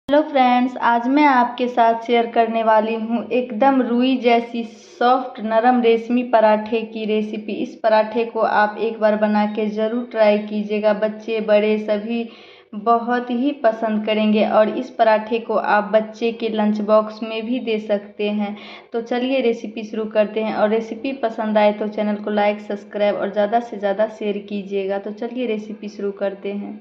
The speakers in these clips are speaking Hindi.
हेलो फ्रेंड्स, आज मैं आपके साथ शेयर करने वाली हूँ एकदम रुई जैसी सॉफ्ट नरम रेशमी पराठे की रेसिपी। इस पराठे को आप एक बार बना के ज़रूर ट्राई कीजिएगा। बच्चे बड़े सभी बहुत ही पसंद करेंगे और इस पराठे को आप बच्चे के लंच बॉक्स में भी दे सकते हैं। तो चलिए रेसिपी शुरू करते हैं। और रेसिपी पसंद आए तो चैनल को लाइक, सब्सक्राइब और ज़्यादा से ज़्यादा शेयर कीजिएगा। तो चलिए रेसिपी शुरू करते हैं।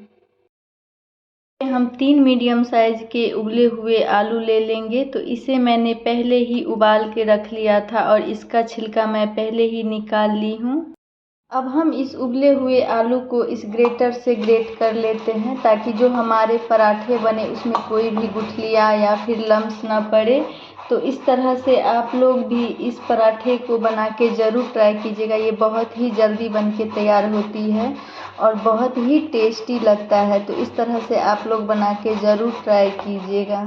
हम 3 मीडियम साइज़ के उबले हुए आलू ले लेंगे। तो इसे मैंने पहले ही उबाल के रख लिया था और इसका छिलका मैं पहले ही निकाल ली हूँ। अब हम इस उबले हुए आलू को इस ग्रेटर से ग्रेट कर लेते हैं ताकि जो हमारे पराठे बने उसमें कोई भी गुठलियाँ या फिर लम्स ना पड़े। तो इस तरह से आप लोग भी इस पराठे को बना के ज़रूर ट्राई कीजिएगा। ये बहुत ही जल्दी बन के तैयार होती है और बहुत ही टेस्टी लगता है। तो इस तरह से आप लोग बना के ज़रूर ट्राई कीजिएगा।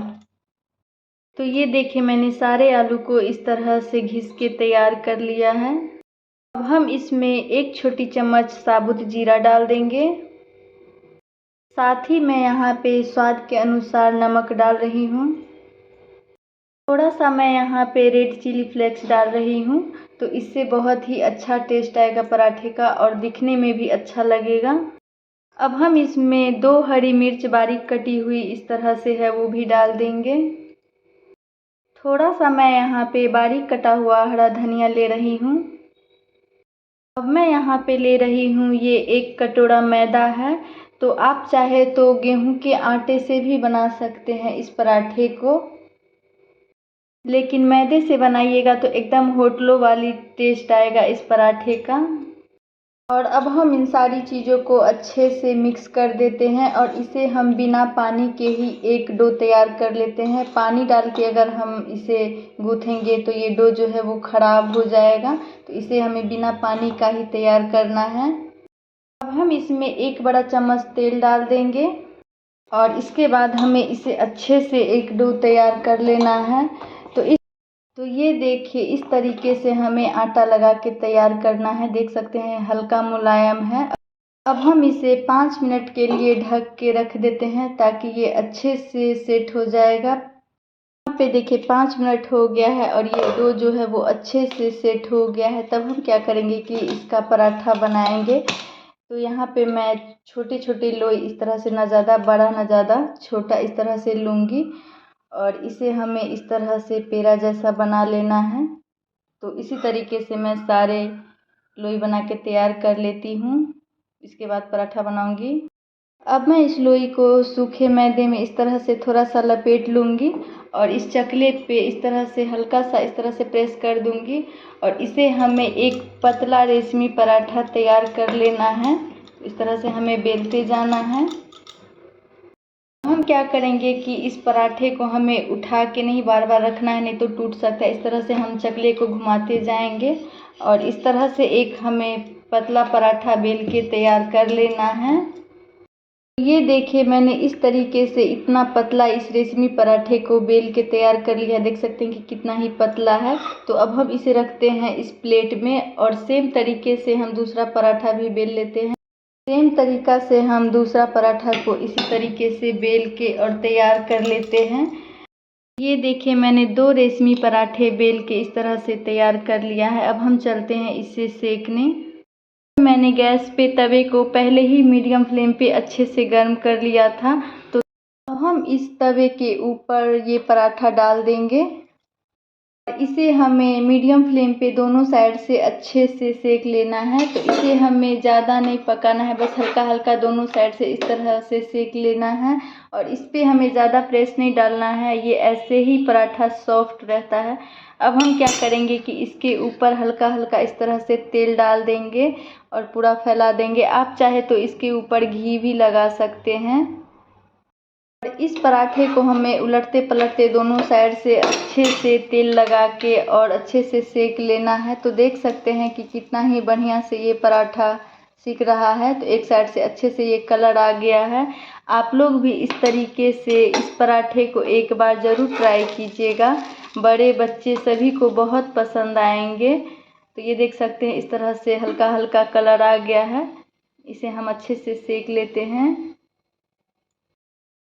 तो ये देखिए, मैंने सारे आलू को इस तरह से घिस के तैयार कर लिया है। अब हम इसमें 1 छोटी चम्मच साबुत जीरा डाल देंगे। साथ ही मैं यहाँ पे स्वाद के अनुसार नमक डाल रही हूँ। थोड़ा सा मैं यहाँ पे रेड चिली फ्लेक्स डाल रही हूँ। तो इससे बहुत ही अच्छा टेस्ट आएगा पराठे का और दिखने में भी अच्छा लगेगा। अब हम इसमें 2 हरी मिर्च बारीक कटी हुई इस तरह से है वो भी डाल देंगे। थोड़ा सा मैं यहाँ पे बारीक कटा हुआ हरा धनिया ले रही हूँ। अब मैं यहाँ पे ले रही हूँ ये 1 कटोरा मैदा है। तो आप चाहे तो गेहूं के आटे से भी बना सकते हैं इस पराठे को, लेकिन मैदे से बनाइएगा तो एकदम होटलों वाली टेस्ट आएगा इस पराठे का। और अब हम इन सारी चीज़ों को अच्छे से मिक्स कर देते हैं और इसे हम बिना पानी के ही एक डो तैयार कर लेते हैं। पानी डाल के अगर हम इसे गूँथेंगे तो ये डो जो है वो ख़राब हो जाएगा। तो इसे हमें बिना पानी का ही तैयार करना है। अब हम इसमें 1 बड़ा चम्मच तेल डाल देंगे और इसके बाद हमें इसे अच्छे से एक डो तैयार कर लेना है। तो ये देखिए, इस तरीके से हमें आटा लगा के तैयार करना है। देख सकते हैं हल्का मुलायम है। अब हम इसे 5 मिनट के लिए ढक के रख देते हैं ताकि ये अच्छे से सेट हो जाएगा। यहाँ पे देखिए 5 मिनट हो गया है और ये डो जो है वो अच्छे से सेट हो गया है। तब हम क्या करेंगे कि इसका पराठा बनाएंगे। तो यहाँ पे मैं छोटे छोटे लोई इस तरह से, ना ज़्यादा बड़ा ना ज़्यादा छोटा, इस तरह से लूँगी और इसे हमें इस तरह से पेड़ा जैसा बना लेना है। तो इसी तरीके से मैं सारे लोई बना के तैयार कर लेती हूँ। इसके बाद पराठा बनाऊँगी। अब मैं इस लोई को सूखे मैदे में इस तरह से थोड़ा सा लपेट लूँगी और इस चकले पे इस तरह से हल्का सा इस तरह से प्रेस कर दूँगी और इसे हमें एक पतला रेशमी पराठा तैयार कर लेना है। इस तरह से हमें बेलते जाना है। हम क्या करेंगे कि इस पराठे को हमें उठा के नहीं बार बार रखना है, नहीं तो टूट सकता है। इस तरह से हम चकले को घुमाते जाएंगे और इस तरह से एक हमें पतला पराठा बेल के तैयार कर लेना है। ये देखिए, मैंने इस तरीके से इतना पतला इस रेशमी पराठे को बेल के तैयार कर लिया। देख सकते हैं कि कितना ही पतला है। तो अब हम इसे रखते हैं इस प्लेट में और सेम तरीके से हम दूसरा पराठा भी बेल लेते हैं। सेम तरीका से हम दूसरा पराठा को इसी तरीके से बेल के और तैयार कर लेते हैं। ये देखिए, मैंने 2 रेशमी पराठे बेल के इस तरह से तैयार कर लिया है। अब हम चलते हैं इसे सेकने। मैंने गैस पे तवे को पहले ही मीडियम फ्लेम पे अच्छे से गर्म कर लिया था। तो हम इस तवे के ऊपर ये पराठा डाल देंगे। इसे हमें मीडियम फ्लेम पे दोनों साइड से अच्छे से सेक लेना है। तो इसे हमें ज़्यादा नहीं पकाना है, बस हल्का हल्का दोनों साइड से इस तरह से सेक लेना है और इस पे हमें ज़्यादा प्रेस नहीं डालना है। ये ऐसे ही पराठा सॉफ्ट रहता है। अब हम क्या करेंगे कि इसके ऊपर हल्का हल्का इस तरह से तेल डाल देंगे और पूरा फैला देंगे। आप चाहे तो इसके ऊपर घी भी लगा सकते हैं। इस पराठे को हमें उलटते पलटते दोनों साइड से अच्छे से तेल लगा के और अच्छे से सेक लेना है। तो देख सकते हैं कि कितना ही बढ़िया से ये पराठा सिक रहा है। तो एक साइड से अच्छे से ये कलर आ गया है। आप लोग भी इस तरीके से इस पराठे को एक बार ज़रूर ट्राई कीजिएगा। बड़े बच्चे सभी को बहुत पसंद आएंगे। तो ये देख सकते हैं इस तरह से हल्का हल्का कलर आ गया है। इसे हम अच्छे से सेक लेते हैं।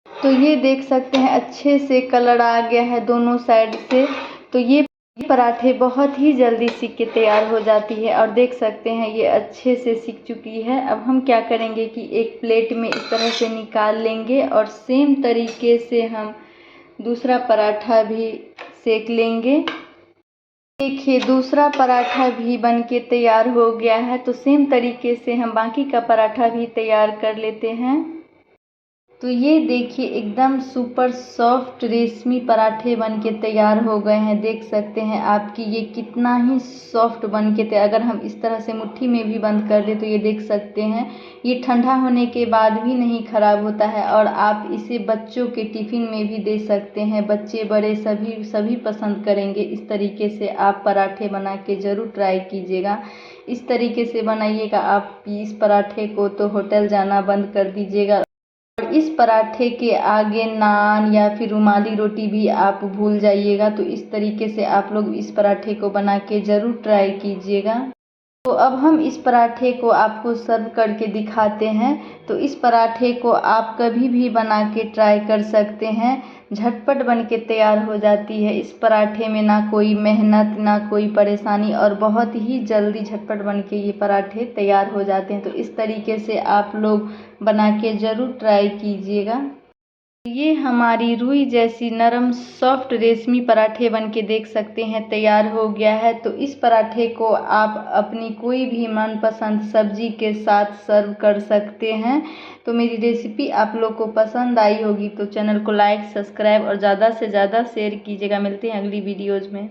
तो ये देख सकते हैं अच्छे से कलर आ गया है दोनों साइड से। तो ये पराठे बहुत ही जल्दी सीख के तैयार हो जाती है और देख सकते हैं ये अच्छे से सीख चुकी है। अब हम क्या करेंगे कि एक प्लेट में इस तरह से निकाल लेंगे और सेम तरीके से हम दूसरा पराठा भी सेक लेंगे। देखिए दूसरा पराठा भी बन के तैयार हो गया है। तो सेम तरीके से हम बाकी का पराठा भी तैयार कर लेते हैं। तो ये देखिए एकदम सुपर सॉफ्ट रेशमी पराठे बन के तैयार हो गए हैं। देख सकते हैं आपकी ये कितना ही सॉफ्ट बन के तैयार। अगर हम इस तरह से मुट्ठी में भी बंद कर दें तो ये देख सकते हैं ये ठंडा होने के बाद भी नहीं ख़राब होता है। और आप इसे बच्चों के टिफ़िन में भी दे सकते हैं। बच्चे बड़े सभी पसंद करेंगे। इस तरीके से आप पराठे बना के ज़रूर ट्राई कीजिएगा। इस तरीके से बनाइएगा आप इस पराठे को तो होटल जाना बंद कर दीजिएगा। और इस पराठे के आगे नान या फिर रुमाली रोटी भी आप भूल जाइएगा। तो इस तरीके से आप लोग इस पराठे को बना के ज़रूर ट्राई कीजिएगा। तो अब हम इस पराठे को आपको सर्व करके दिखाते हैं। तो इस पराठे को आप कभी भी बना के ट्राई कर सकते हैं। झटपट बन के तैयार हो जाती है। इस पराठे में ना कोई मेहनत ना कोई परेशानी और बहुत ही जल्दी झटपट बन के ये पराठे तैयार हो जाते हैं। तो इस तरीके से आप लोग बना के ज़रूर ट्राई कीजिएगा। ये हमारी रुई जैसी नरम सॉफ्ट रेशमी पराठे बन के देख सकते हैं तैयार हो गया है। तो इस पराठे को आप अपनी कोई भी मनपसंद सब्जी के साथ सर्व कर सकते हैं। तो मेरी रेसिपी आप लोग को पसंद आई होगी तो चैनल को लाइक सब्सक्राइब और ज़्यादा से ज़्यादा शेयर कीजिएगा। मिलते हैं अगली वीडियोज़ में।